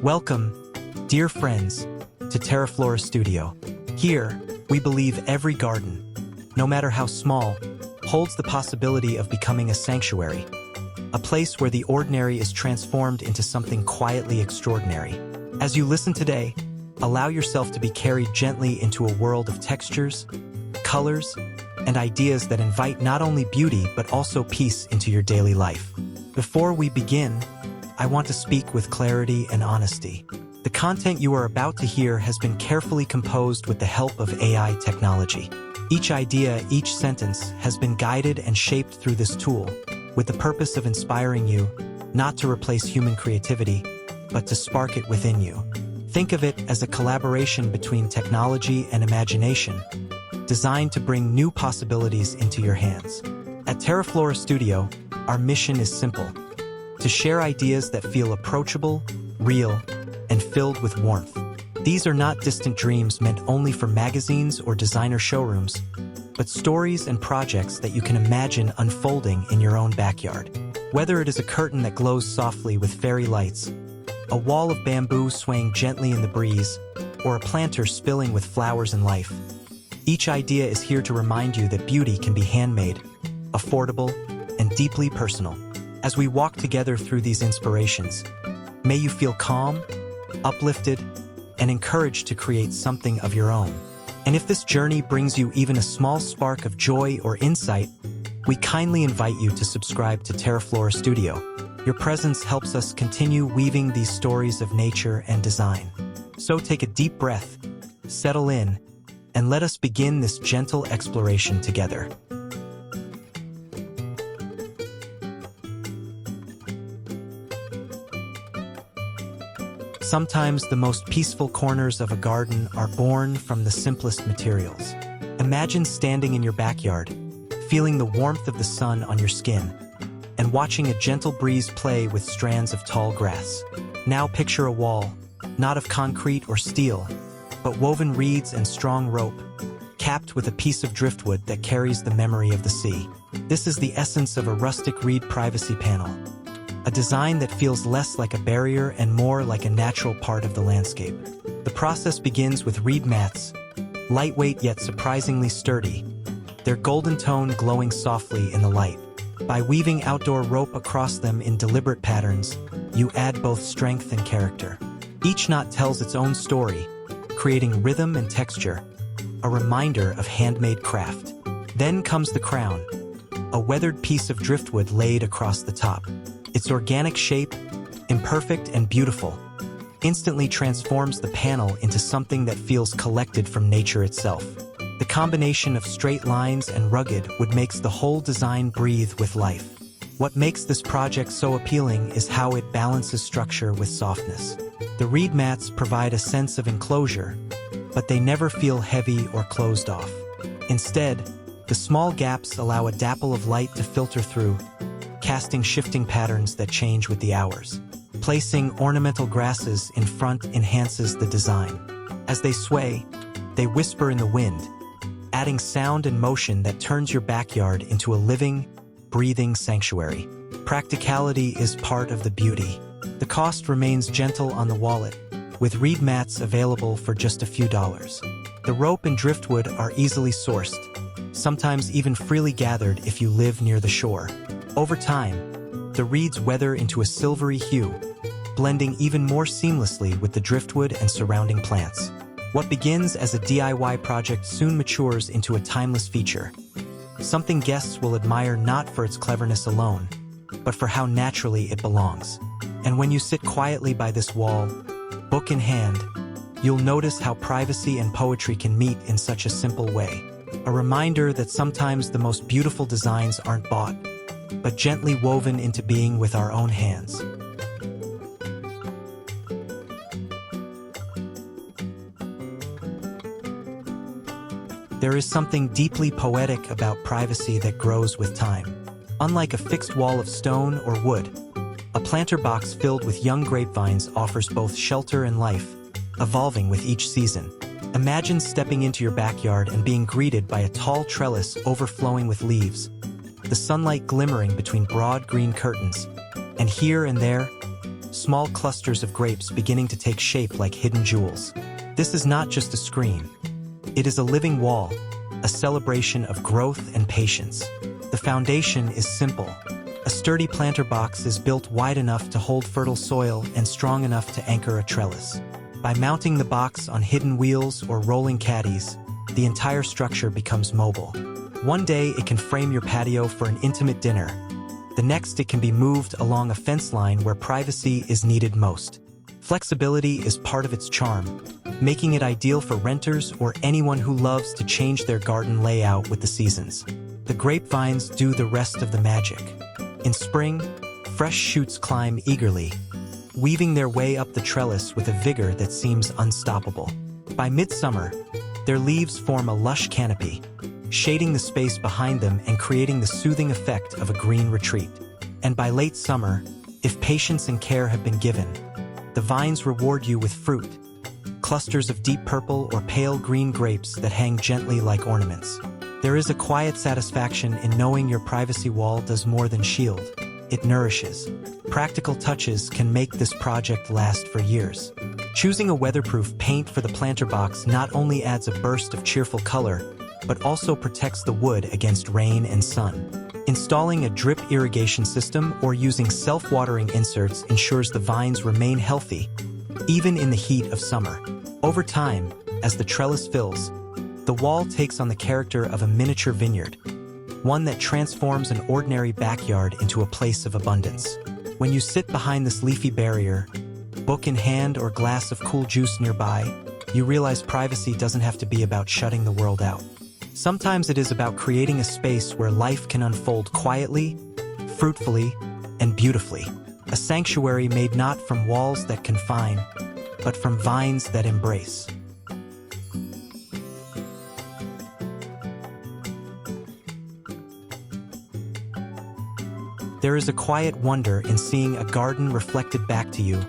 Welcome, dear friends, to TERAFLORA Studio. Here, we believe every garden, no matter how small, holds the possibility of becoming a sanctuary, a place where the ordinary is transformed into something quietly extraordinary. As you listen today, allow yourself to be carried gently into a world of textures, colors, and ideas that invite not only beauty but also peace into your daily life. Before we begin, I want to speak with clarity and honesty. The content you are about to hear has been carefully composed with the help of AI technology. Each idea, each sentence has been guided and shaped through this tool, with the purpose of inspiring you, not to replace human creativity, but to spark it within you. Think of it as a collaboration between technology and imagination, designed to bring new possibilities into your hands. At TERAFLORA Studio, our mission is simple: to share ideas that feel approachable, real, and filled with warmth. These are not distant dreams meant only for magazines or designer showrooms, but stories and projects that you can imagine unfolding in your own backyard. Whether it is a curtain that glows softly with fairy lights, a wall of bamboo swaying gently in the breeze, or a planter spilling with flowers and life, each idea is here to remind you that beauty can be handmade, affordable, and deeply personal. As we walk together through these inspirations, may you feel calm, uplifted, and encouraged to create something of your own. And if this journey brings you even a small spark of joy or insight, we kindly invite you to subscribe to TERAFLORA Studio. Your presence helps us continue weaving these stories of nature and design. So take a deep breath, settle in, and let us begin this gentle exploration together. Sometimes the most peaceful corners of a garden are born from the simplest materials. Imagine standing in your backyard, feeling the warmth of the sun on your skin, and watching a gentle breeze play with strands of tall grass. Now picture a wall, not of concrete or steel, but woven reeds and strong rope, capped with a piece of driftwood that carries the memory of the sea. This is the essence of a rustic reed privacy panel, a design that feels less like a barrier and more like a natural part of the landscape. The process begins with reed mats, lightweight yet surprisingly sturdy, their golden tone glowing softly in the light. By weaving outdoor rope across them in deliberate patterns, you add both strength and character. Each knot tells its own story, creating rhythm and texture, a reminder of handmade craft. Then comes the crown, a weathered piece of driftwood laid across the top. Its organic shape, imperfect and beautiful, instantly transforms the panel into something that feels collected from nature itself. The combination of straight lines and rugged wood makes the whole design breathe with life. What makes this project so appealing is how it balances structure with softness. The reed mats provide a sense of enclosure, but they never feel heavy or closed off. Instead, the small gaps allow a dapple of light to filter through, casting shifting patterns that change with the hours. Placing ornamental grasses in front enhances the design. As they sway, they whisper in the wind, adding sound and motion that turns your backyard into a living, breathing sanctuary. Practicality is part of the beauty. The cost remains gentle on the wallet, with reed mats available for just a few dollars. The rope and driftwood are easily sourced, sometimes even freely gathered if you live near the shore. Over time, the reeds weather into a silvery hue, blending even more seamlessly with the driftwood and surrounding plants. What begins as a DIY project soon matures into a timeless feature, something guests will admire not for its cleverness alone, but for how naturally it belongs. And when you sit quietly by this wall, book in hand, you'll notice how privacy and poetry can meet in such a simple way. A reminder that sometimes the most beautiful designs aren't bought, but gently woven into being with our own hands. There is something deeply poetic about privacy that grows with time. Unlike a fixed wall of stone or wood, a planter box filled with young grapevines offers both shelter and life, evolving with each season. Imagine stepping into your backyard and being greeted by a tall trellis overflowing with leaves, the sunlight glimmering between broad green curtains, and here and there, small clusters of grapes beginning to take shape like hidden jewels. This is not just a screen. It is a living wall, a celebration of growth and patience. The foundation is simple. A sturdy planter box is built wide enough to hold fertile soil and strong enough to anchor a trellis. By mounting the box on hidden wheels or rolling caddies, the entire structure becomes mobile. One day it can frame your patio for an intimate dinner. The next it can be moved along a fence line where privacy is needed most. Flexibility is part of its charm, making it ideal for renters or anyone who loves to change their garden layout with the seasons. The grapevines do the rest of the magic. In spring, fresh shoots climb eagerly, weaving their way up the trellis with a vigor that seems unstoppable. By midsummer, their leaves form a lush canopy, shading the space behind them and creating the soothing effect of a green retreat. And by late summer, if patience and care have been given, the vines reward you with fruit, clusters of deep purple or pale green grapes that hang gently like ornaments. There is a quiet satisfaction in knowing your privacy wall does more than shield. It nourishes. Practical touches can make this project last for years. Choosing a weatherproof paint for the planter box not only adds a burst of cheerful color, but also protects the wood against rain and sun. Installing a drip irrigation system or using self-watering inserts ensures the vines remain healthy, even in the heat of summer. Over time, as the trellis fills, the wall takes on the character of a miniature vineyard, one that transforms an ordinary backyard into a place of abundance. When you sit behind this leafy barrier, book in hand or glass of cool juice nearby, you realize privacy doesn't have to be about shutting the world out. Sometimes it is about creating a space where life can unfold quietly, fruitfully, and beautifully. A sanctuary made not from walls that confine, but from vines that embrace. There is a quiet wonder in seeing a garden reflected back to you,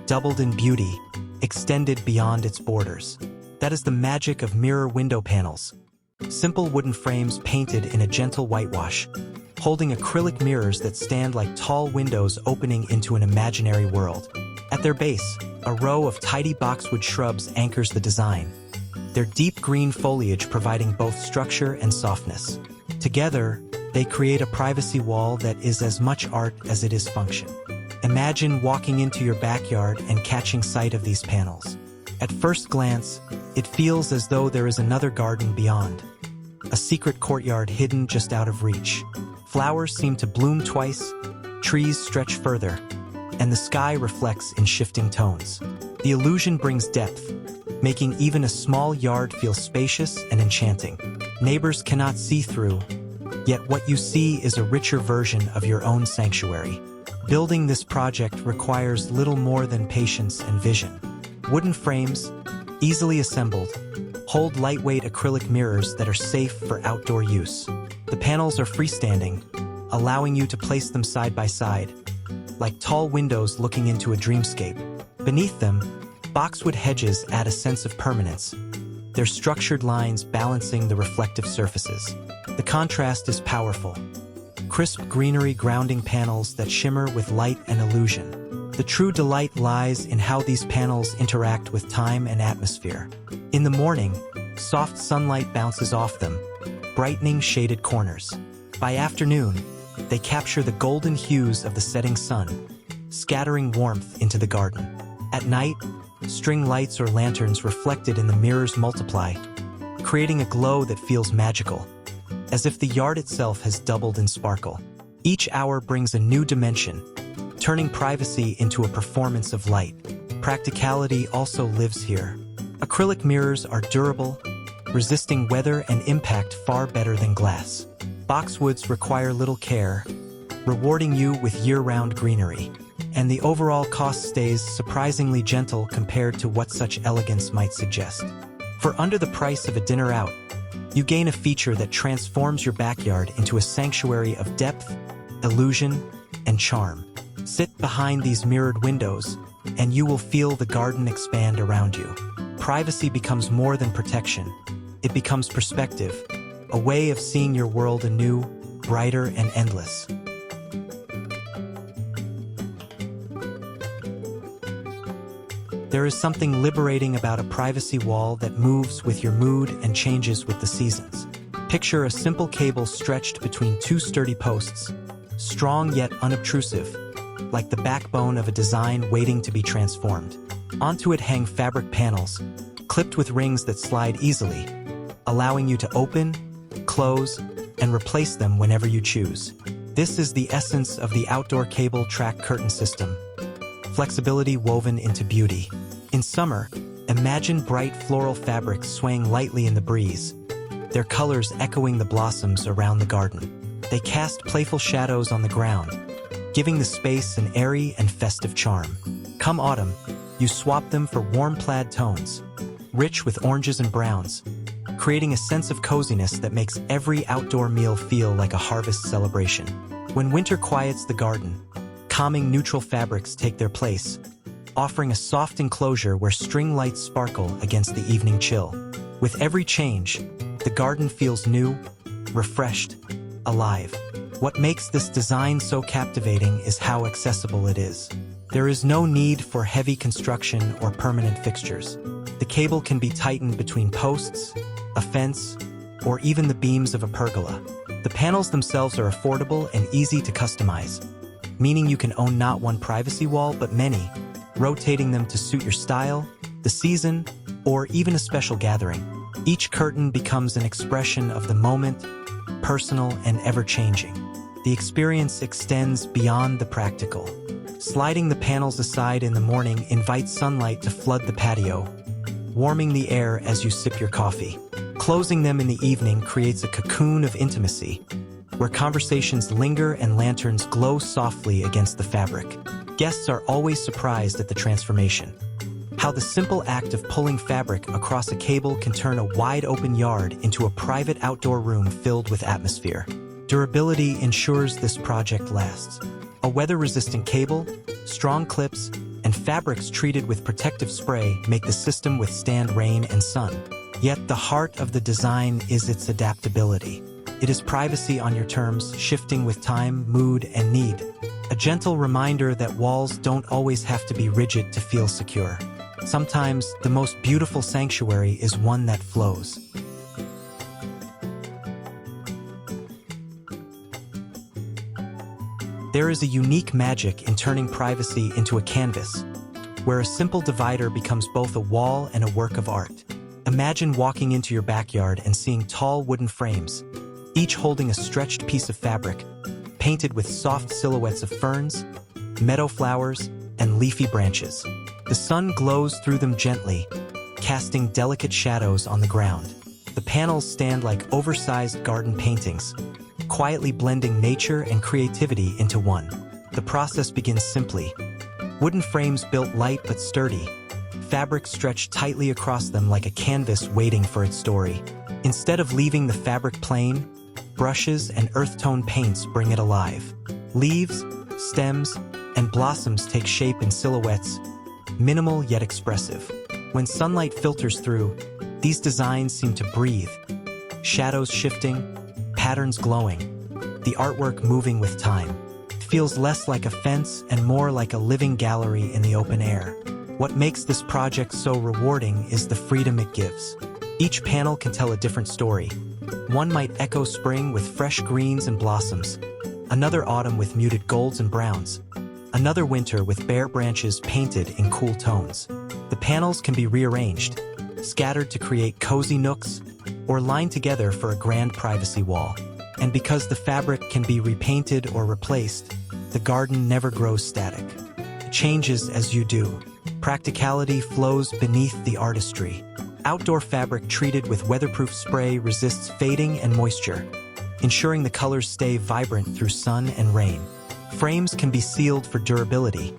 doubled in beauty, extended beyond its borders. That is the magic of mirror window panels. Simple wooden frames painted in a gentle whitewash, holding acrylic mirrors that stand like tall windows opening into an imaginary world. At their base, a row of tidy boxwood shrubs anchors the design, their deep green foliage providing both structure and softness. Together, they create a privacy wall that is as much art as it is function. Imagine walking into your backyard and catching sight of these panels. At first glance, it feels as though there is another garden beyond, a secret courtyard hidden just out of reach. Flowers seem to bloom twice, trees stretch further, and the sky reflects in shifting tones. The illusion brings depth, making even a small yard feel spacious and enchanting. Neighbors cannot see through, yet what you see is a richer version of your own sanctuary. Building this project requires little more than patience and vision. Wooden frames, easily assembled, hold lightweight acrylic mirrors that are safe for outdoor use. The panels are freestanding, allowing you to place them side by side, like tall windows looking into a dreamscape. Beneath them, boxwood hedges add a sense of permanence, their structured lines balancing the reflective surfaces. The contrast is powerful. Crisp greenery grounding panels that shimmer with light and illusion. The true delight lies in how these panels interact with time and atmosphere. In the morning, soft sunlight bounces off them, brightening shaded corners. By afternoon, they capture the golden hues of the setting sun, scattering warmth into the garden. At night, string lights or lanterns reflected in the mirrors multiply, creating a glow that feels magical, as if the yard itself has doubled in sparkle. Each hour brings a new dimension, turning privacy into a performance of light. Practicality also lives here. Acrylic mirrors are durable, resisting weather and impact far better than glass. Boxwoods require little care, rewarding you with year-round greenery. And the overall cost stays surprisingly gentle compared to what such elegance might suggest. For under the price of a dinner out, you gain a feature that transforms your backyard into a sanctuary of depth, illusion, and charm. Sit behind these mirrored windows, and you will feel the garden expand around you. Privacy becomes more than protection. It becomes perspective, a way of seeing your world anew, brighter and endless. There is something liberating about a privacy wall that moves with your mood and changes with the seasons. Picture a simple cable stretched between two sturdy posts, strong yet unobtrusive, like the backbone of a design waiting to be transformed. Onto it hang fabric panels, clipped with rings that slide easily, allowing you to open, close, and replace them whenever you choose. This is the essence of the outdoor cable track curtain system. Flexibility woven into beauty. In summer, imagine bright floral fabrics swaying lightly in the breeze, their colors echoing the blossoms around the garden. They cast playful shadows on the ground, giving the space an airy and festive charm. Come autumn, you swap them for warm plaid tones, rich with oranges and browns, creating a sense of coziness that makes every outdoor meal feel like a harvest celebration. When winter quiets the garden, calming neutral fabrics take their place, offering a soft enclosure where string lights sparkle against the evening chill. With every change, the garden feels new, refreshed, alive. What makes this design so captivating is how accessible it is. There is no need for heavy construction or permanent fixtures. The cable can be tightened between posts, a fence, or even the beams of a pergola. The panels themselves are affordable and easy to customize, meaning you can own not one privacy wall but many, rotating them to suit your style, the season, or even a special gathering. Each curtain becomes an expression of the moment, personal and ever-changing. The experience extends beyond the practical. Sliding the panels aside in the morning invites sunlight to flood the patio, warming the air as you sip your coffee. Closing them in the evening creates a cocoon of intimacy, where conversations linger and lanterns glow softly against the fabric. Guests are always surprised at the transformation. How the simple act of pulling fabric across a cable can turn a wide-open yard into a private outdoor room filled with atmosphere. Durability ensures this project lasts. A weather-resistant cable, strong clips, and fabrics treated with protective spray make the system withstand rain and sun. Yet the heart of the design is its adaptability. It is privacy on your terms, shifting with time, mood, and need. A gentle reminder that walls don't always have to be rigid to feel secure. Sometimes, the most beautiful sanctuary is one that flows. There is a unique magic in turning privacy into a canvas, where a simple divider becomes both a wall and a work of art. Imagine walking into your backyard and seeing tall wooden frames, each holding a stretched piece of fabric, painted with soft silhouettes of ferns, meadow flowers, and leafy branches. The sun glows through them gently, casting delicate shadows on the ground. The panels stand like oversized garden paintings, quietly blending nature and creativity into one. The process begins simply. Wooden frames built light but sturdy, fabric stretched tightly across them like a canvas waiting for its story. Instead of leaving the fabric plain, brushes and earth-tone paints bring it alive. Leaves, stems, and blossoms take shape in silhouettes, minimal yet expressive. When sunlight filters through, these designs seem to breathe, shadows shifting, patterns glowing, the artwork moving with time. It feels less like a fence and more like a living gallery in the open air. What makes this project so rewarding is the freedom it gives. Each panel can tell a different story. One might echo spring with fresh greens and blossoms, another autumn with muted golds and browns, another winter with bare branches painted in cool tones. The panels can be rearranged, scattered to create cozy nooks, or lined together for a grand privacy wall. And because the fabric can be repainted or replaced, the garden never grows static. It changes as you do. Practicality flows beneath the artistry. Outdoor fabric treated with weatherproof spray resists fading and moisture, ensuring the colors stay vibrant through sun and rain. Frames can be sealed for durability,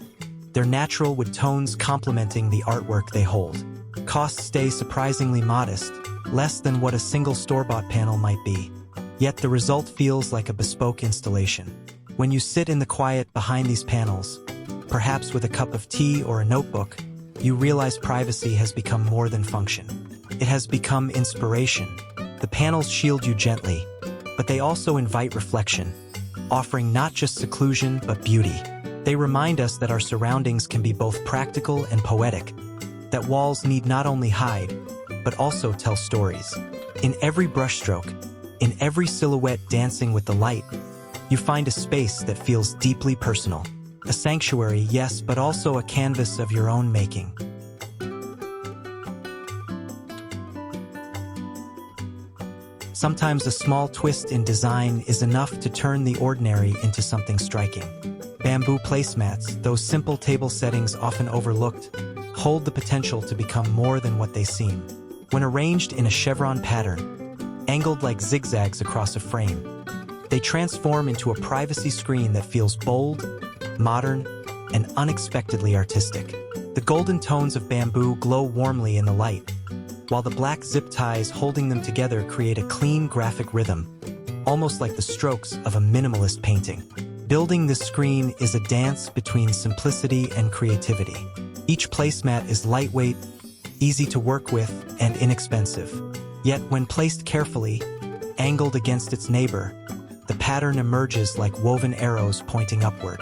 their natural wood tones complementing the artwork they hold. Costs stay surprisingly modest, less than what a single store-bought panel might be. Yet the result feels like a bespoke installation. When you sit in the quiet behind these panels, perhaps with a cup of tea or a notebook, you realize privacy has become more than function. It has become inspiration. The panels shield you gently, but they also invite reflection, offering not just seclusion but beauty. They remind us that our surroundings can be both practical and poetic, that walls need not only hide, but also tell stories. In every brushstroke, in every silhouette dancing with the light, you find a space that feels deeply personal. A sanctuary, yes, but also a canvas of your own making. Sometimes a small twist in design is enough to turn the ordinary into something striking. Bamboo placemats, those simple table settings often overlooked, hold the potential to become more than what they seem. When arranged in a chevron pattern, angled like zigzags across a frame, they transform into a privacy screen that feels bold, modern, and unexpectedly artistic. The golden tones of bamboo glow warmly in the light, while the black zip ties holding them together create a clean graphic rhythm, almost like the strokes of a minimalist painting. Building this screen is a dance between simplicity and creativity. Each placemat is lightweight, easy to work with, and inexpensive. Yet when placed carefully, angled against its neighbor, the pattern emerges like woven arrows pointing upward.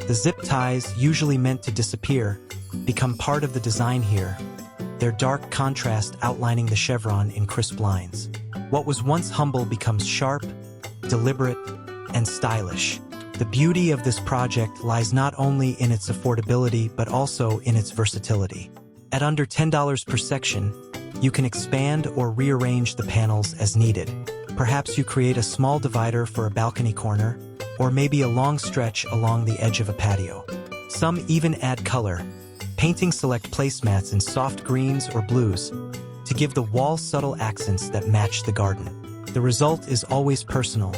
The zip ties, usually meant to disappear, become part of the design here, their dark contrast outlining the chevron in crisp lines. What was once humble becomes sharp, deliberate, and stylish. The beauty of this project lies not only in its affordability but also in its versatility. At under $10 per section, you can expand or rearrange the panels as needed. Perhaps you create a small divider for a balcony corner, or maybe a long stretch along the edge of a patio. Some even add color, painting select placemats in soft greens or blues to give the wall subtle accents that match the garden. The result is always personal,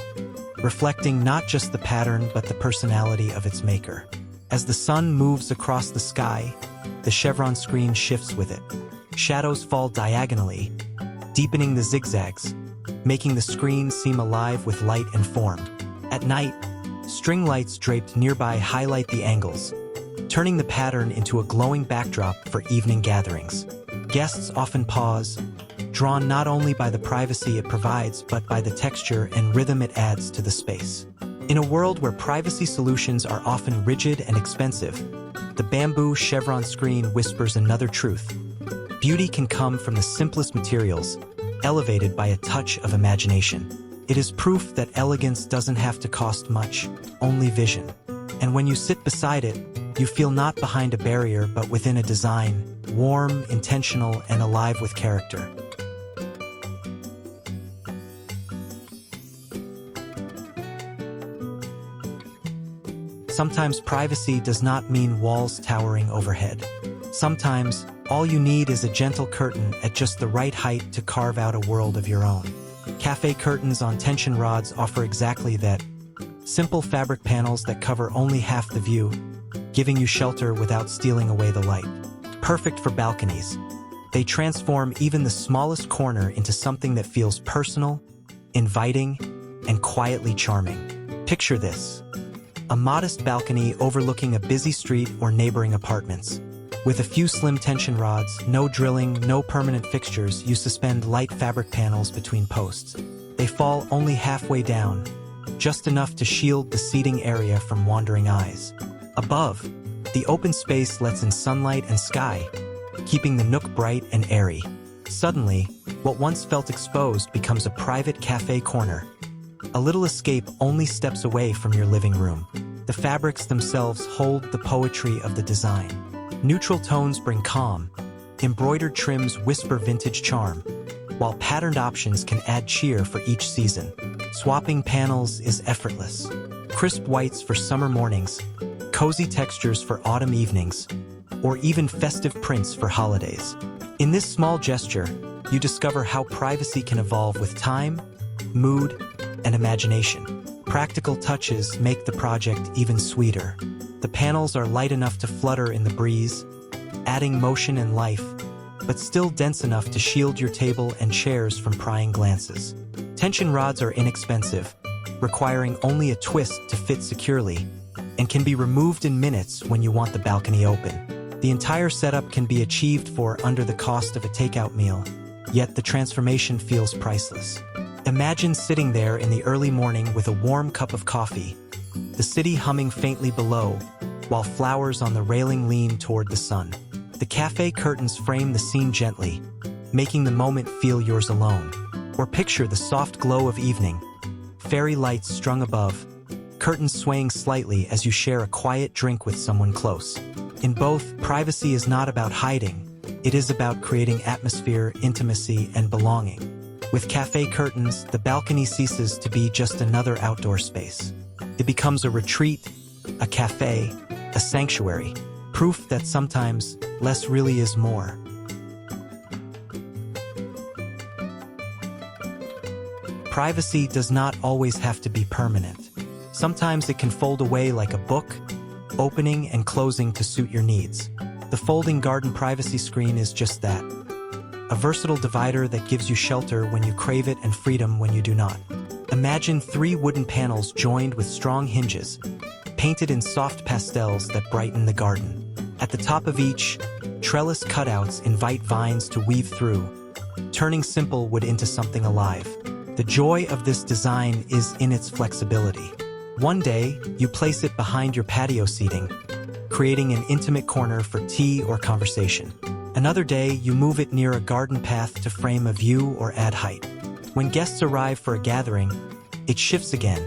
reflecting not just the pattern but the personality of its maker. As the sun moves across the sky, the chevron screen shifts with it. Shadows fall diagonally, deepening the zigzags, making the screen seem alive with light and form. At night, string lights draped nearby highlight the angles, turning the pattern into a glowing backdrop for evening gatherings. Guests often pause, drawn not only by the privacy it provides but by the texture and rhythm it adds to the space. In a world where privacy solutions are often rigid and expensive, the bamboo chevron screen whispers another truth. Beauty can come from the simplest materials, elevated by a touch of imagination. It is proof that elegance doesn't have to cost much, only vision. And when you sit beside it, you feel not behind a barrier but within a design, warm, intentional, and alive with character. Sometimes privacy does not mean walls towering overhead. Sometimes, all you need is a gentle curtain at just the right height to carve out a world of your own. Cafe curtains on tension rods offer exactly that. Simple fabric panels that cover only half the view, giving you shelter without stealing away the light. Perfect for balconies. They transform even the smallest corner into something that feels personal, inviting, and quietly charming. Picture this: a modest balcony overlooking a busy street or neighboring apartments. With a few slim tension rods, no drilling, no permanent fixtures, you suspend light fabric panels between posts. They fall only halfway down, just enough to shield the seating area from wandering eyes. Above, the open space lets in sunlight and sky, keeping the nook bright and airy. Suddenly, what once felt exposed becomes a private cafe corner. A little escape only steps away from your living room. The fabrics themselves hold the poetry of the design. Neutral tones bring calm, embroidered trims whisper vintage charm, while patterned options can add cheer for each season. Swapping panels is effortless. Crisp whites for summer mornings, cozy textures for autumn evenings, or even festive prints for holidays. In this small gesture, you discover how privacy can evolve with time, mood, and imagination. Practical touches make the project even sweeter. The panels are light enough to flutter in the breeze, adding motion and life, but still dense enough to shield your table and chairs from prying glances. Tension rods are inexpensive, requiring only a twist to fit securely, and can be removed in minutes when you want the balcony open. The entire setup can be achieved for under the cost of a takeout meal, yet the transformation feels priceless. Imagine sitting there in the early morning with a warm cup of coffee, the city humming faintly below, while flowers on the railing lean toward the sun. The cafe curtains frame the scene gently, making the moment feel yours alone. Or picture the soft glow of evening, fairy lights strung above, curtains swaying slightly as you share a quiet drink with someone close. In both, privacy is not about hiding, it is about creating atmosphere, intimacy, and belonging. With cafe curtains, the balcony ceases to be just another outdoor space. It becomes a retreat, a cafe, a sanctuary, proof that sometimes less really is more. Privacy does not always have to be permanent. Sometimes it can fold away like a book, opening and closing to suit your needs. The folding garden privacy screen is just that. A versatile divider that gives you shelter when you crave it and freedom when you do not. Imagine 3 wooden panels joined with strong hinges, painted in soft pastels that brighten the garden. At the top of each, trellis cutouts invite vines to weave through, turning simple wood into something alive. The joy of this design is in its flexibility. One day, you place it behind your patio seating, creating an intimate corner for tea or conversation. Another day, you move it near a garden path to frame a view or add height. When guests arrive for a gathering, it shifts again,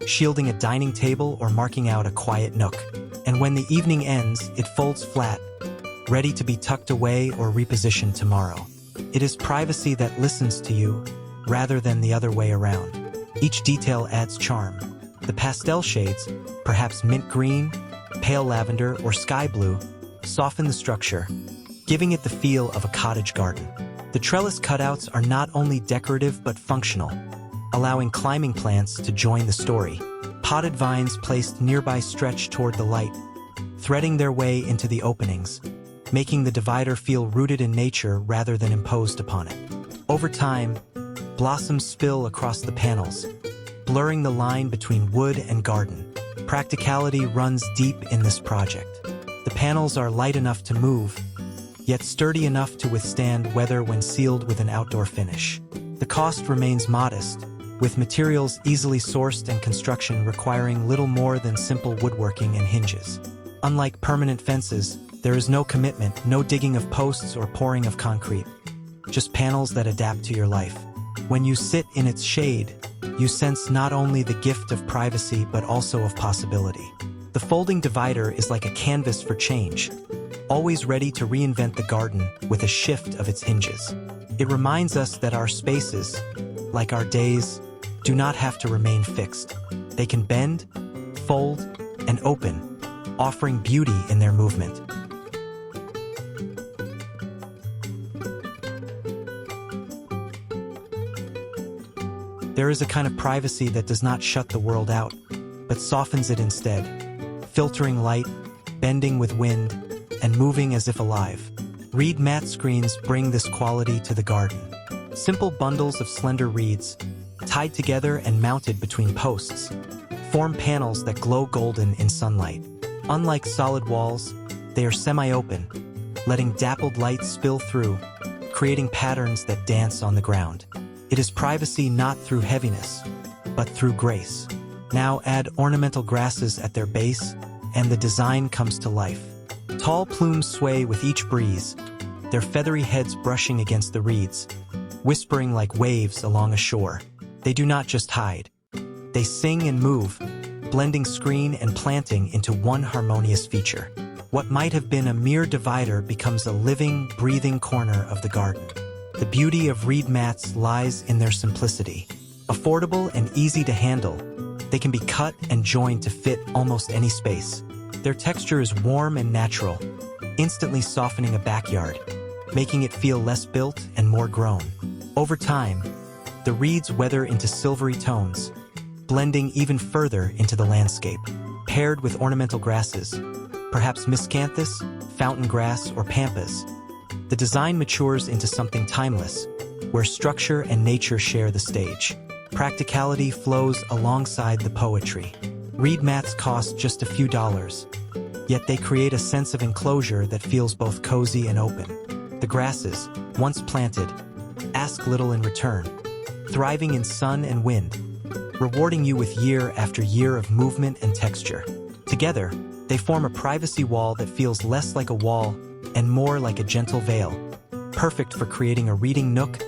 shielding a dining table or marking out a quiet nook. And when the evening ends, it folds flat, ready to be tucked away or repositioned tomorrow. It is privacy that listens to you, rather than the other way around. Each detail adds charm. The pastel shades, perhaps mint green, pale lavender, or sky blue, soften the structure, giving it the feel of a cottage garden. The trellis cutouts are not only decorative but functional, allowing climbing plants to join the story. Potted vines placed nearby stretch toward the light, threading their way into the openings, making the divider feel rooted in nature rather than imposed upon it. Over time, blossoms spill across the panels, blurring the line between wood and garden. Practicality runs deep in this project. The panels are light enough to move, yet sturdy enough to withstand weather when sealed with an outdoor finish. The cost remains modest, with materials easily sourced and construction requiring little more than simple woodworking and hinges. Unlike permanent fences, there is no commitment, no digging of posts or pouring of concrete, just panels that adapt to your life. When you sit in its shade, you sense not only the gift of privacy but also of possibility. The folding divider is like a canvas for change, always ready to reinvent the garden with a shift of its hinges. It reminds us that our spaces, like our days, do not have to remain fixed. They can bend, fold, and open, offering beauty in their movement. There is a kind of privacy that does not shut the world out, but softens it instead, filtering light, bending with wind, and moving as if alive. Reed mat screens bring this quality to the garden. Simple bundles of slender reeds, tied together and mounted between posts, form panels that glow golden in sunlight. Unlike solid walls, they are semi-open, letting dappled light spill through, creating patterns that dance on the ground. It is privacy not through heaviness, but through grace. Now add ornamental grasses at their base, and the design comes to life. Tall plumes sway with each breeze, their feathery heads brushing against the reeds, whispering like waves along a shore. They do not just hide. They sing and move, blending screen and planting into one harmonious feature. What might have been a mere divider becomes a living, breathing corner of the garden. The beauty of reed mats lies in their simplicity. Affordable and easy to handle, they can be cut and joined to fit almost any space. Their texture is warm and natural, instantly softening a backyard, making it feel less built and more grown. Over time, the reeds weather into silvery tones, blending even further into the landscape. Paired with ornamental grasses, perhaps miscanthus, fountain grass, or pampas, the design matures into something timeless, where structure and nature share the stage. Practicality flows alongside the poetry. Reed mats cost just a few dollars, yet they create a sense of enclosure that feels both cozy and open. The grasses, once planted, ask little in return, thriving in sun and wind, rewarding you with year after year of movement and texture. Together, they form a privacy wall that feels less like a wall and more like a gentle veil, perfect for creating a reading nook,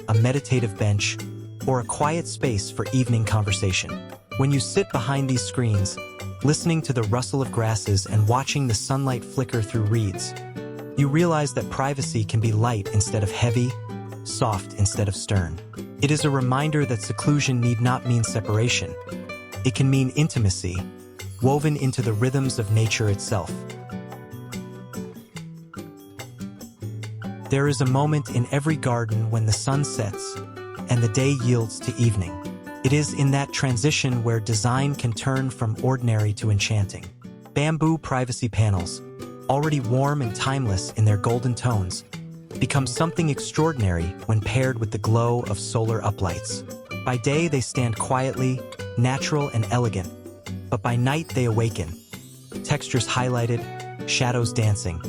a meditative bench, or a quiet space for evening conversation. When you sit behind these screens, listening to the rustle of grasses and watching the sunlight flicker through reeds, you realize that privacy can be light instead of heavy, soft instead of stern. It is a reminder that seclusion need not mean separation. It can mean intimacy, woven into the rhythms of nature itself. There is a moment in every garden when the sun sets and the day yields to evening. It is in that transition where design can turn from ordinary to enchanting. Bamboo privacy panels, already warm and timeless in their golden tones, become something extraordinary when paired with the glow of solar uplights. By day they stand quietly, natural and elegant, but by night they awaken. Textures highlighted, shadows dancing.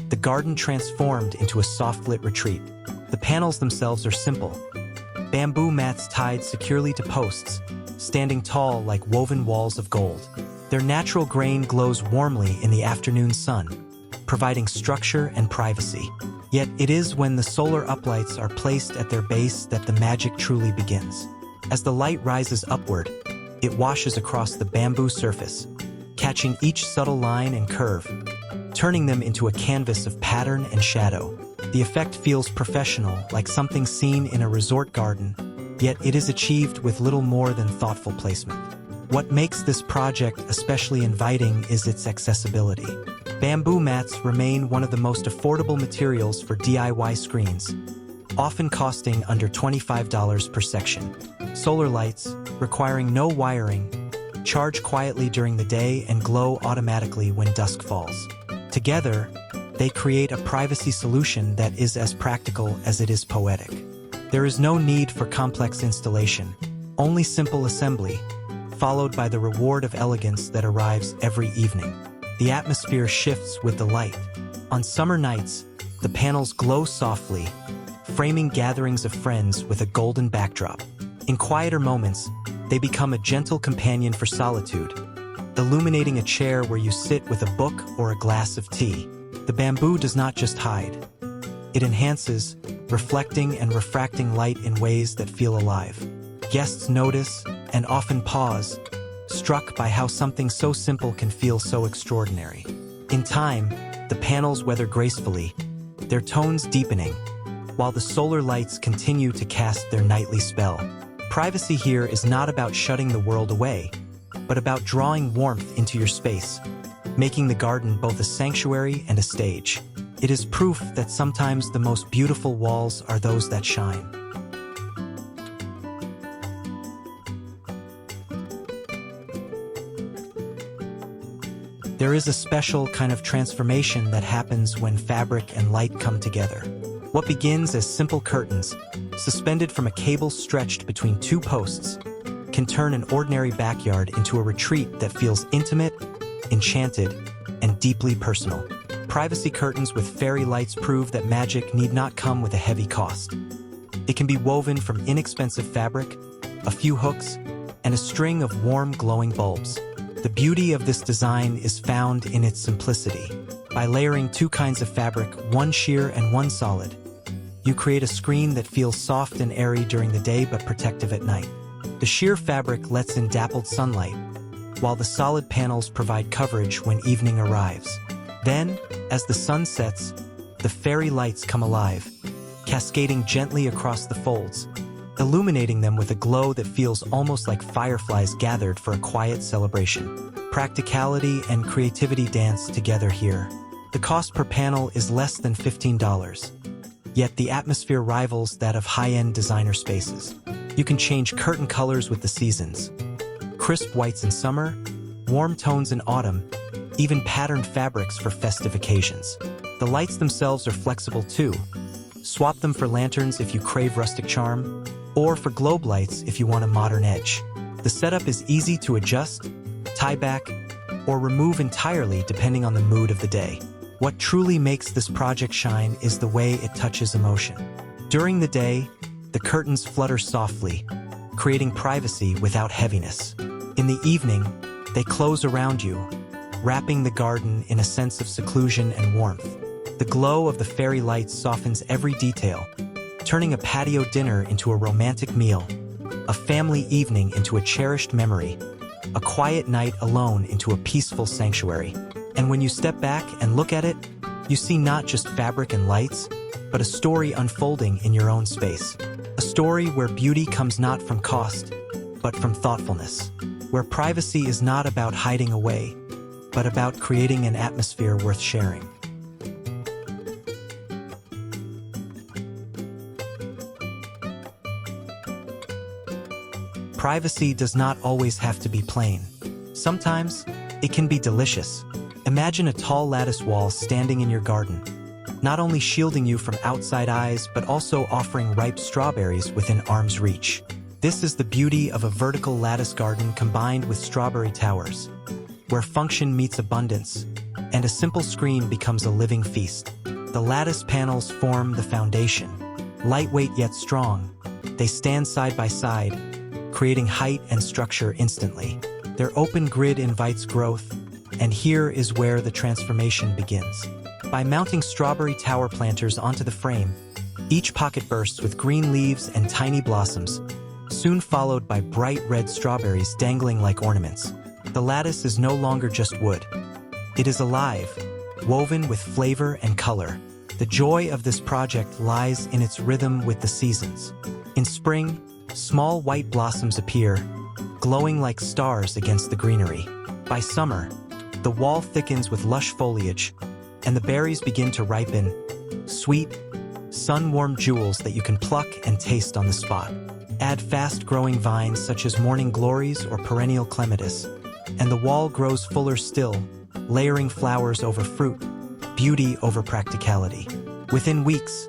The garden transformed into a soft-lit retreat. The panels themselves are simple. Bamboo mats tied securely to posts, standing tall like woven walls of gold. Their natural grain glows warmly in the afternoon sun, providing structure and privacy. Yet it is when the solar uplights are placed at their base that the magic truly begins. As the light rises upward, it washes across the bamboo surface, catching each subtle line and curve, turning them into a canvas of pattern and shadow. The effect feels professional, like something seen in a resort garden, yet it is achieved with little more than thoughtful placement. What makes this project especially inviting is its accessibility. Bamboo mats remain one of the most affordable materials for DIY screens, often costing under $25 per section. Solar lights, requiring no wiring, charge quietly during the day and glow automatically when dusk falls. Together, they create a privacy solution that is as practical as it is poetic. There is no need for complex installation, only simple assembly, followed by the reward of elegance that arrives every evening. The atmosphere shifts with the light. On summer nights, the panels glow softly, framing gatherings of friends with a golden backdrop. In quieter moments, they become a gentle companion for solitude, illuminating a chair where you sit with a book or a glass of tea. The bamboo does not just hide. It enhances, reflecting and refracting light in ways that feel alive. Guests notice and often pause, struck by how something so simple can feel so extraordinary. In time, the panels weather gracefully, their tones deepening, while the solar lights continue to cast their nightly spell. Privacy here is not about shutting the world away, but about drawing warmth into your space, making the garden both a sanctuary and a stage. It is proof that sometimes the most beautiful walls are those that shine. There is a special kind of transformation that happens when fabric and light come together. What begins as simple curtains, suspended from a cable stretched between two posts, can turn an ordinary backyard into a retreat that feels intimate, enchanted, and deeply personal. Privacy curtains with fairy lights prove that magic need not come with a heavy cost. It can be woven from inexpensive fabric, a few hooks, and a string of warm, glowing bulbs. The beauty of this design is found in its simplicity. By layering two kinds of fabric, one sheer and one solid, you create a screen that feels soft and airy during the day but protective at night. The sheer fabric lets in dappled sunlight, while the solid panels provide coverage when evening arrives. Then, as the sun sets, the fairy lights come alive, cascading gently across the folds, illuminating them with a glow that feels almost like fireflies gathered for a quiet celebration. Practicality and creativity dance together here. The cost per panel is less than $15, yet the atmosphere rivals that of high-end designer spaces. You can change curtain colors with the seasons. Crisp whites in summer, warm tones in autumn, even patterned fabrics for festive occasions. The lights themselves are flexible too. Swap them for lanterns if you crave rustic charm, or for globe lights if you want a modern edge. The setup is easy to adjust, tie back, or remove entirely depending on the mood of the day. What truly makes this project shine is the way it touches emotion. During the day, the curtains flutter softly, creating privacy without heaviness. In the evening, they close around you, wrapping the garden in a sense of seclusion and warmth. The glow of the fairy lights softens every detail, turning a patio dinner into a romantic meal, a family evening into a cherished memory, a quiet night alone into a peaceful sanctuary. And when you step back and look at it, you see not just fabric and lights, but a story unfolding in your own space. A story where beauty comes not from cost, but from thoughtfulness. Where privacy is not about hiding away, but about creating an atmosphere worth sharing. Privacy does not always have to be plain. Sometimes, it can be delicious. Imagine a tall lattice wall standing in your garden, not only shielding you from outside eyes, but also offering ripe strawberries within arm's reach. This is the beauty of a vertical lattice garden combined with strawberry towers, where function meets abundance, and a simple screen becomes a living feast. The lattice panels form the foundation. Lightweight yet strong, they stand side by side, creating height and structure instantly. Their open grid invites growth, and here is where the transformation begins. By mounting strawberry tower planters onto the frame, each pocket bursts with green leaves and tiny blossoms, soon followed by bright red strawberries dangling like ornaments. The lattice is no longer just wood. It is alive, woven with flavor and color. The joy of this project lies in its rhythm with the seasons. In spring, small white blossoms appear, glowing like stars against the greenery. By summer, the wall thickens with lush foliage, and the berries begin to ripen, sweet, sun-warmed jewels that you can pluck and taste on the spot. Add fast-growing vines such as morning glories or perennial clematis, and the wall grows fuller still, layering flowers over fruit, beauty over practicality. Within weeks,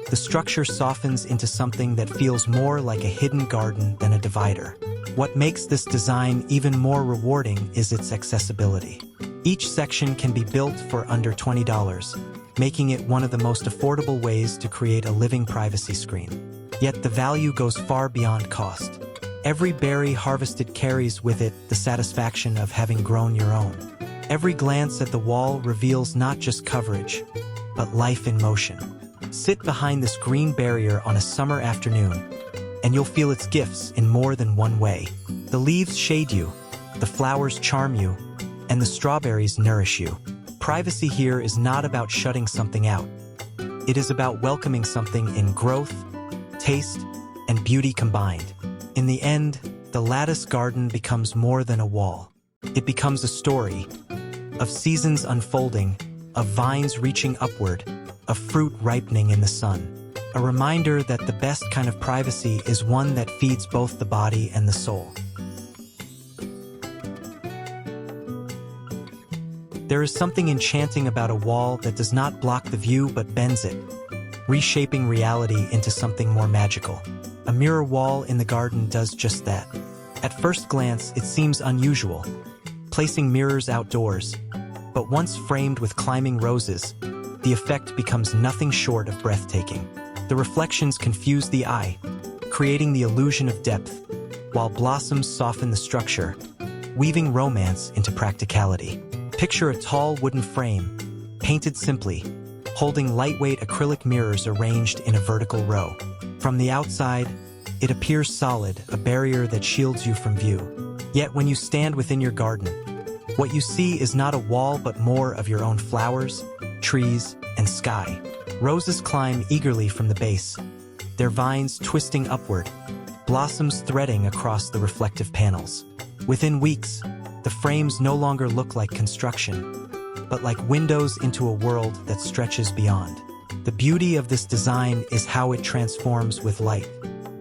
the structure softens into something that feels more like a hidden garden than a divider. What makes this design even more rewarding is its accessibility. Each section can be built for under $20, making it one of the most affordable ways to create a living privacy screen. Yet the value goes far beyond cost. Every berry harvested carries with it the satisfaction of having grown your own. Every glance at the wall reveals not just coverage, but life in motion. Sit behind this green barrier on a summer afternoon, and you'll feel its gifts in more than one way. The leaves shade you, the flowers charm you, and the strawberries nourish you. Privacy here is not about shutting something out. It is about welcoming something in growth, taste, and beauty combined. In the end, the lattice garden becomes more than a wall. It becomes a story of seasons unfolding, of vines reaching upward, of fruit ripening in the sun. A reminder that the best kind of privacy is one that feeds both the body and the soul. There is something enchanting about a wall that does not block the view but bends it, reshaping reality into something more magical. A mirror wall in the garden does just that. At first glance, it seems unusual, placing mirrors outdoors, but once framed with climbing roses, the effect becomes nothing short of breathtaking. The reflections confuse the eye, creating the illusion of depth, while blossoms soften the structure, weaving romance into practicality. Picture a tall wooden frame, painted simply, holding lightweight acrylic mirrors arranged in a vertical row. From the outside, it appears solid, a barrier that shields you from view. Yet when you stand within your garden, what you see is not a wall but more of your own flowers, trees, and sky. Roses climb eagerly from the base, their vines twisting upward, blossoms threading across the reflective panels. Within weeks, the frames no longer look like construction, but like windows into a world that stretches beyond. The beauty of this design is how it transforms with light.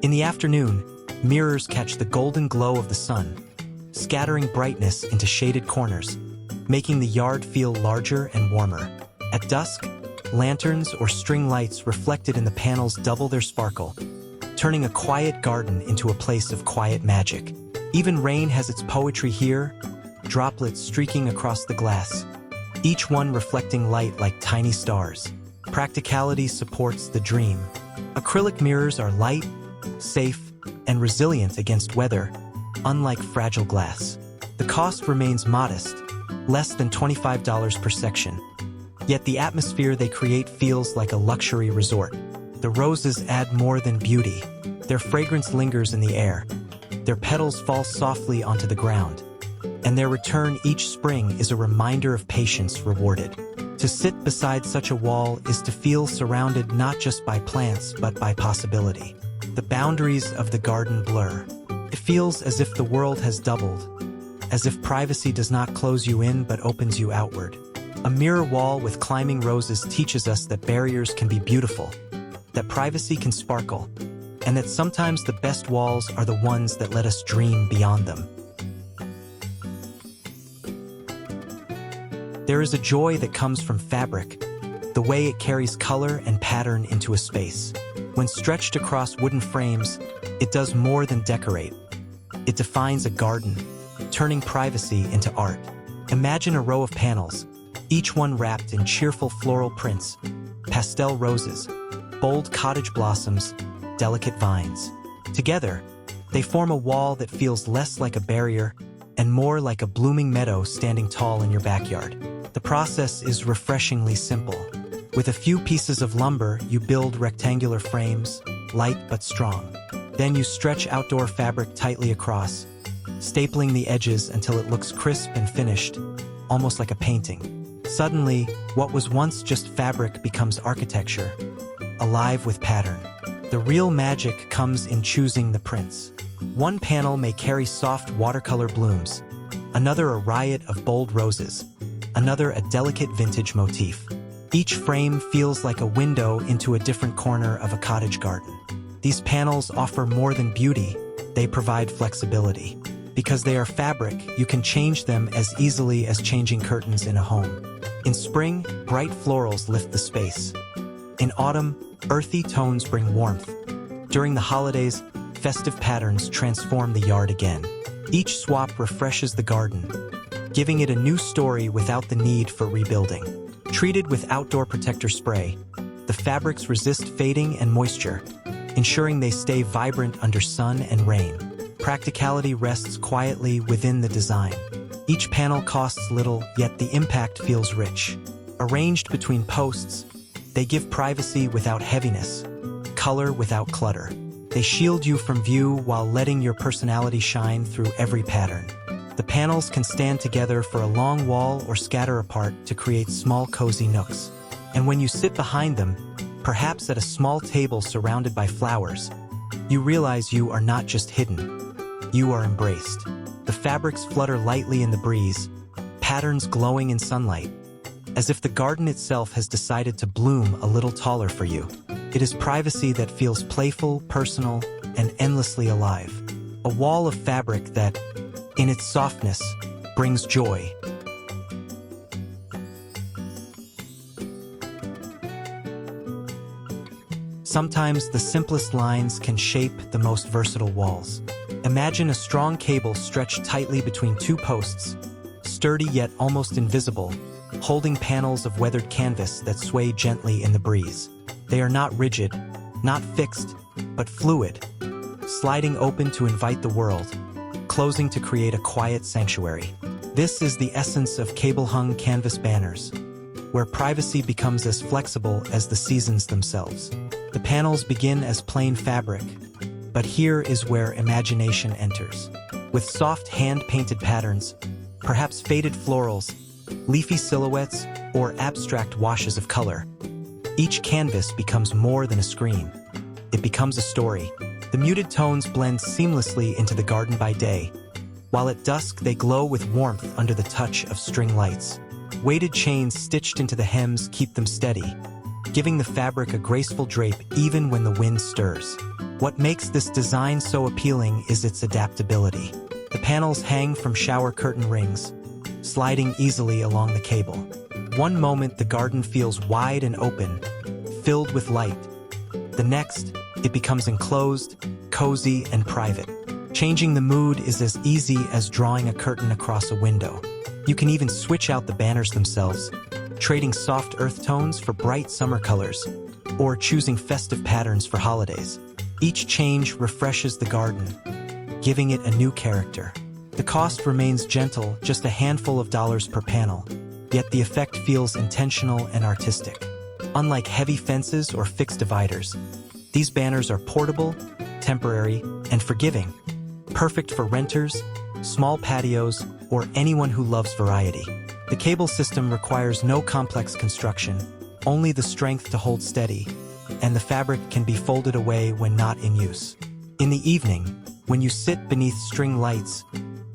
In the afternoon, mirrors catch the golden glow of the sun, scattering brightness into shaded corners, making the yard feel larger and warmer. At dusk, lanterns or string lights reflected in the panels double their sparkle, turning a quiet garden into a place of quiet magic. Even rain has its poetry here, droplets streaking across the glass, each one reflecting light like tiny stars. Practicality supports the dream. Acrylic mirrors are light, safe, and resilient against weather, unlike fragile glass. The cost remains modest, less than $25 per section, Yet the atmosphere they create feels like a luxury resort. The roses add more than beauty. Their fragrance lingers in the air. Their petals fall softly onto the ground. And their return each spring is a reminder of patience rewarded. To sit beside such a wall is to feel surrounded not just by plants but by possibility. The boundaries of the garden blur. It feels as if the world has doubled, as if privacy does not close you in but opens you outward. A mirror wall with climbing roses teaches us that barriers can be beautiful, that privacy can sparkle, and that sometimes the best walls are the ones that let us dream beyond them. There is a joy that comes from fabric, the way it carries color and pattern into a space. When stretched across wooden frames, it does more than decorate. It defines a garden, turning privacy into art. Imagine a row of panels, each one wrapped in cheerful floral prints, pastel roses, bold cottage blossoms, delicate vines. Together, they form a wall that feels less like a barrier and more like a blooming meadow standing tall in your backyard. The process is refreshingly simple. With a few pieces of lumber, you build rectangular frames, light but strong. Then you stretch outdoor fabric tightly across, stapling the edges until it looks crisp and finished, almost like a painting. Suddenly, what was once just fabric becomes architecture, alive with pattern. The real magic comes in choosing the prints. One panel may carry soft watercolor blooms, another a riot of bold roses, another a delicate vintage motif. Each frame feels like a window into a different corner of a cottage garden. These panels offer more than beauty, they provide flexibility. Because they are fabric, you can change them as easily as changing curtains in a home. In spring, bright florals lift the space. In autumn, earthy tones bring warmth. During the holidays, festive patterns transform the yard again. Each swap refreshes the garden, giving it a new story without the need for rebuilding. Treated with outdoor protector spray, the fabrics resist fading and moisture, ensuring they stay vibrant under sun and rain. Practicality rests quietly within the design. Each panel costs little, yet the impact feels rich. Arranged between posts, they give privacy without heaviness, color without clutter. They shield you from view while letting your personality shine through every pattern. The panels can stand together for a long wall or scatter apart to create small cozy nooks. And when you sit behind them, perhaps at a small table surrounded by flowers, you realize you are not just hidden, you are embraced. The fabrics flutter lightly in the breeze, patterns glowing in sunlight, as if the garden itself has decided to bloom a little taller for you. It is privacy that feels playful, personal, and endlessly alive. A wall of fabric that, in its softness, brings joy. Sometimes the simplest lines can shape the most versatile walls. Imagine a strong cable stretched tightly between two posts, sturdy yet almost invisible, holding panels of weathered canvas that sway gently in the breeze. They are not rigid, not fixed, but fluid, sliding open to invite the world, closing to create a quiet sanctuary. This is the essence of cable-hung canvas banners, where privacy becomes as flexible as the seasons themselves. The panels begin as plain fabric, but here is where imagination enters. With soft hand-painted patterns, perhaps faded florals, leafy silhouettes, or abstract washes of color, each canvas becomes more than a screen. It becomes a story. The muted tones blend seamlessly into the garden by day, while at dusk they glow with warmth under the touch of string lights. Weighted chains stitched into the hems keep them steady, giving the fabric a graceful drape even when the wind stirs. What makes this design so appealing is its adaptability. The panels hang from shower curtain rings, sliding easily along the cable. One moment the garden feels wide and open, filled with light. The next, it becomes enclosed, cozy, and private. Changing the mood is as easy as drawing a curtain across a window. You can even switch out the banners themselves, trading soft earth tones for bright summer colors, or choosing festive patterns for holidays. Each change refreshes the garden, giving it a new character. The cost remains gentle, just a handful of dollars per panel. yet the effect feels intentional and artistic. Unlike heavy fences or fixed dividers, these banners are portable, temporary, and forgiving, perfect for renters, small patios, or anyone who loves variety. The cable system requires no complex construction, only the strength to hold steady, and the fabric can be folded away when not in use. In the evening, when you sit beneath string lights,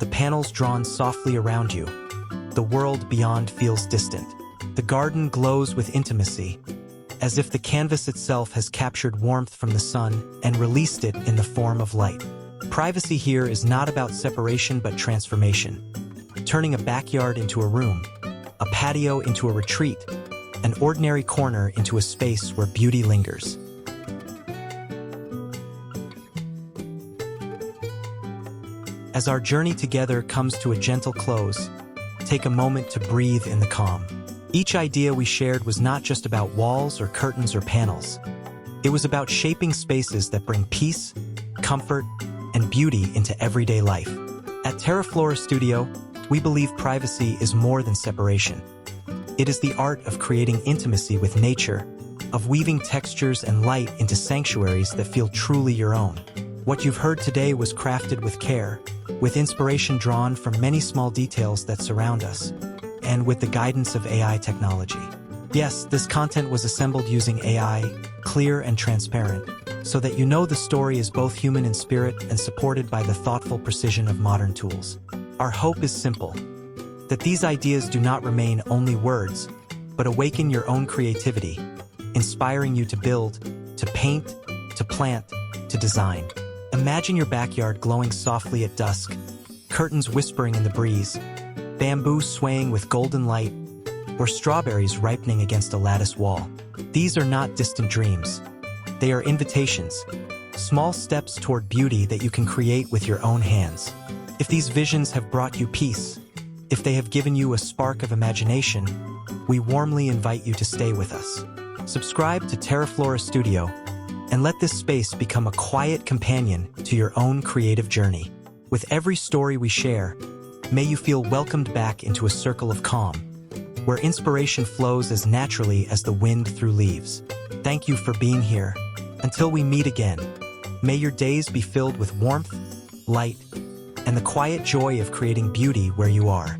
the panels drawn softly around you, the world beyond feels distant. The garden glows with intimacy, as if the canvas itself has captured warmth from the sun and released it in the form of light. Privacy here is not about separation but transformation, turning a backyard into a room, a patio into a retreat, an ordinary corner into a space where beauty lingers. As our journey together comes to a gentle close, take a moment to breathe in the calm. Each idea we shared was not just about walls or curtains or panels. It was about shaping spaces that bring peace, comfort, and beauty into everyday life. At TERAFLORA Studio, we believe privacy is more than separation. It is the art of creating intimacy with nature, of weaving textures and light into sanctuaries that feel truly your own. What you've heard today was crafted with care, with inspiration drawn from many small details that surround us, and with the guidance of AI technology. Yes, this content was assembled using AI, clear and transparent, so that you know the story is both human in spirit and supported by the thoughtful precision of modern tools. Our hope is simple, that these ideas do not remain only words, but awaken your own creativity, inspiring you to build, to paint, to plant, to design. Imagine your backyard glowing softly at dusk, curtains whispering in the breeze, bamboo swaying with golden light, or strawberries ripening against a lattice wall. These are not distant dreams. They are invitations, small steps toward beauty that you can create with your own hands. If these visions have brought you peace, if they have given you a spark of imagination, we warmly invite you to stay with us. Subscribe to TERAFLORA Studio and let this space become a quiet companion to your own creative journey. With every story we share, may you feel welcomed back into a circle of calm, where inspiration flows as naturally as the wind through leaves. Thank you for being here. Until we meet again, may your days be filled with warmth, light, and the quiet joy of creating beauty where you are.